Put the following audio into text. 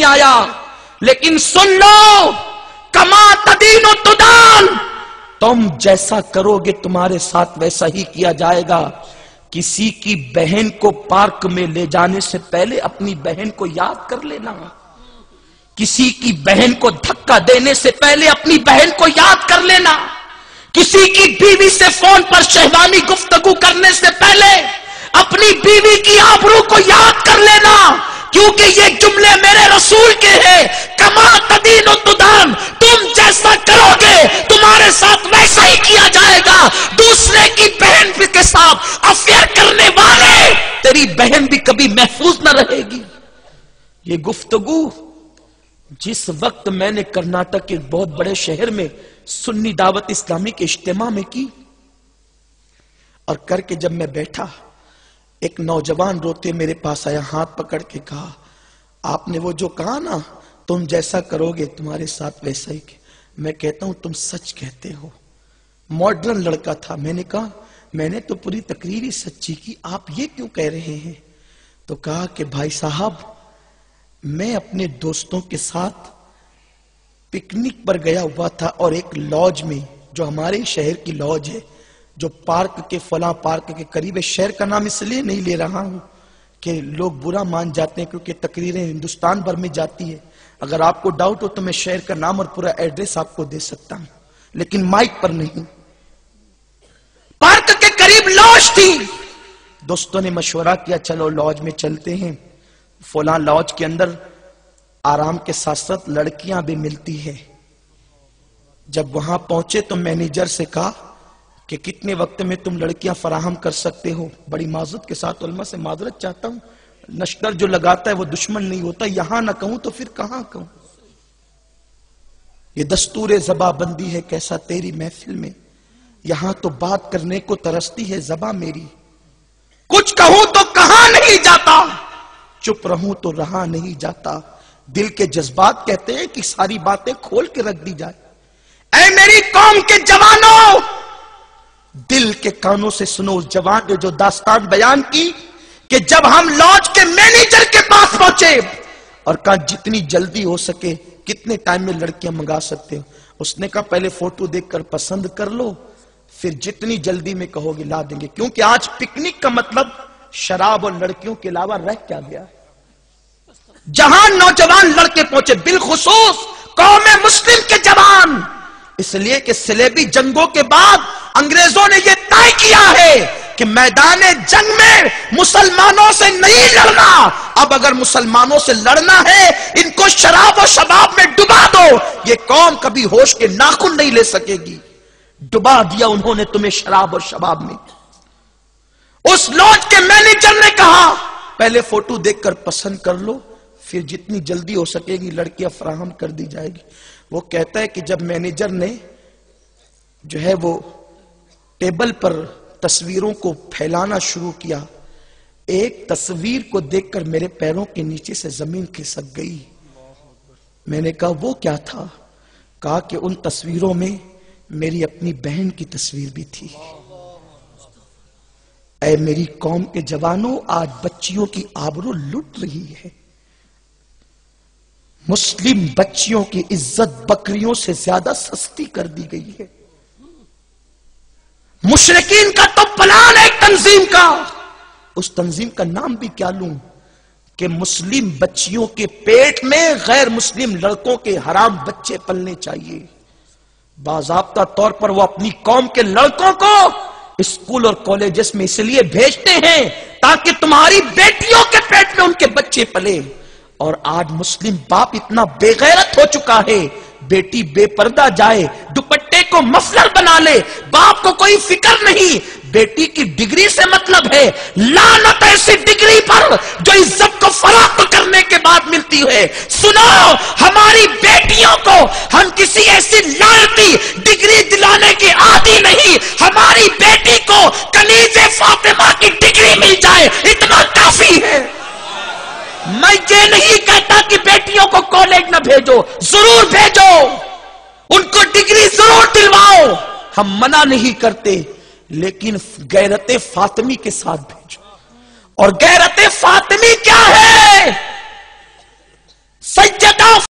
آیا، لیکن سن لو، کما تدین و تدان، تم جیسا کرو گے تمہارے ساتھ ویسا ہی کیا جائے گا۔ کسی کی بہن کو پارک میں لے جانے سے پہلے اپنی بہن کو یاد کر لینا، کسی کی بہن کو دھکا دینے سے پہلے اپنی بہن کو یاد کر لینا، کسی کی بیوی سے فون پر شہوانی گفتگو کرنے سے پہلے اپنی بیوی کی آبرو کو یاد کر لینا، کیونکہ یہ جملے میرے رسول کے ہیں، کما تدین و تدان، تم جیسا کرو گے تمہارے ساتھ ویسا ہی کیا جائے گا۔ دوسرے کی بہن کے ساتھ افیئر کرنے والے، تیری بہن بھی کبھی محفوظ نہ رہے گی۔ یہ گفتگو جس وقت میں نے کرناٹک کے ایک بہت بڑے شہر میں سنی دعوت اسلامی کے اجتماع میں کی، اور کر کے جب میں بیٹھا، ایک نوجوان روتے میرے پاس آیا، ہاتھ پکڑ کے کہا، آپ نے وہ جو کہا نا تم جیسا کرو گے تمہارے ساتھ ویسا ہی۔ میں کہتا ہوں تم سچ کہتے ہو۔ ماڈرن لڑکا تھا، میں نے کہا میں نے تو پوری تقریر ہی سچی کی، آپ یہ کیوں کہہ رہے ہیں؟ تو کہا کہ بھائی صاحب، میں اپنے دوستوں کے ساتھ پکنک پر گیا ہوا تھا، اور ایک لاج میں، جو ہمارے شہر کی لاج ہے، جو پارک کے فلاں پارک کے قریب ہے، شہر کا نام اس لیے نہیں لے رہا ہوں کہ لوگ برا مان جاتے ہیں، کیونکہ تقریریں ہندوستان بھر میں جاتی ہے۔ اگر آپ کو ڈاؤٹ ہو تو میں شہر کا نام اور پورا ایڈریس آپ کو دے سکتا ہوں، لیکن مائک پر نہیں۔ پارک کے قریب لاج تھی، دوستوں نے مشورہ کیا چلو لاج میں چلتے ہیں۔ فلاں لاج کے اندر آرام کے ساتھ ساتھ لڑکیاں بھی ملتی ہے۔ جب وہاں پہنچے تو مینیجر سے کہا کہ کتنے وقت میں تم لڑکیاں فراہم کر سکتے ہو؟ بڑی معذرت کے ساتھ علماء سے معذرت چاہتا ہوں، نشتر جو لگاتا ہے وہ دشمن نہیں ہوتا، یہاں نہ کہوں تو پھر کہاں کہوں؟ یہ دستور زباں بندی ہے کیسا تیری محفل میں، یہاں تو بات کرنے کو ترستی ہے زباں میری، کچھ کہوں تو کہاں نہیں جاتا، چپ رہوں تو رہا نہیں جاتا، دل کے جذبات کہتے ہیں کہ ساری باتیں کھول کے رکھ دی جائے۔ اے میری قوم کے جوانوں، دل کے کانوں سے سنو اس جوان نے جو داستان بیان کی کہ جب ہم لاج کے مینیجر کے پاس پہنچے اور کہا جتنی جلدی ہو سکے کتنے ٹائم میں لڑکیاں منگا سکتے ہو؟ اس نے کہا پہلے فوٹو دیکھ کر پسند کر لو، پھر جتنی جلدی میں کہو گے لا دیں گے، کیونکہ آج پکنک کا مطلب شراب اور لڑکیوں کے علاوہ رہ کیا گیا ہے؟ جہاں نوجوان لڑکے پہنچے، بالخصوص قوم مسلم کے جوان، اس لیے کہ صلیبی جنگوں کے بعد انگریزوں نے یہ طے کیا ہے کہ میدان جنگ میں مسلمانوں سے نہیں لڑنا، اب اگر مسلمانوں سے لڑنا ہے ان کو شراب و شباب میں ڈبا دو، یہ قوم کبھی ہوش کے ناخن نہیں لے سکے گی۔ ڈبا دیا انہوں نے تمہیں شراب اور شباب میں۔ اس لاج کے مینیجر نے کہا پہلے فوٹو دیکھ کر پسند کر لو، پھر جتنی جلدی ہو سکے گی لڑکیاں فراہم کر دی جائے گی۔ وہ کہتا ہے کہ جب مینیجر نے جو ہے وہ ٹیبل پر تصویروں کو پھیلانا شروع کیا، ایک تصویر کو دیکھ کر میرے پیروں کے نیچے سے زمین کھسک گئی۔ میں نے کہا وہ کیا تھا؟ کہا کہ ان تصویروں میں میری اپنی بہن کی تصویر بھی تھی۔ اے میری قوم کے جوانوں، آج بچیوں کی آبرو لٹ رہی ہے، مسلم بچیوں کی عزت بکریوں سے زیادہ سستی کر دی گئی ہے۔ مشرکین کا تو پلان ہے تنظیم کا، اس تنظیم کا نام بھی کیا لوں کہ مسلم بچیوں کے پیٹ میں غیر مسلم لڑکوں کے حرام بچے پلنے چاہیے۔ باضابطہ طور پر وہ اپنی قوم کے لڑکوں کو اسکول اور کالجز میں اس لیے بھیجتے ہیں تاکہ تمہاری بیٹیوں کے پیٹ میں ان کے بچے پلے۔ اور آج مسلم باپ اتنا بے غیرت ہو چکا ہے، بیٹی بے پردہ جائے، دوپٹے کو مفلر بنا لے، باپ کو کوئی فکر نہیں، بیٹی کی ڈگری سے مطلب ہے، لعنت ایسی ڈگری پر جو عزت کو فروخت کرنے کے بعد ملتی ہے۔ سنو، ہماری بیٹیوں کو ہم کسی ایسی لعنتی ڈگری دلانے کے عادی نہیں، ہماری بیٹی کو کنیز فاطمہ کی ڈگری مل جائے اتنا کافی ہے۔ میں یہ نہیں کہتا کہ بیٹیوں کو کالج نہ بھیجو، ضرور بھیجو، ان کو ڈگری ضرور دلواؤ، ہم منع نہیں کرتے، لیکن غیرت فاطمی کے ساتھ بھیجو۔ اور غیرت فاطمی کیا ہے؟ سجدہ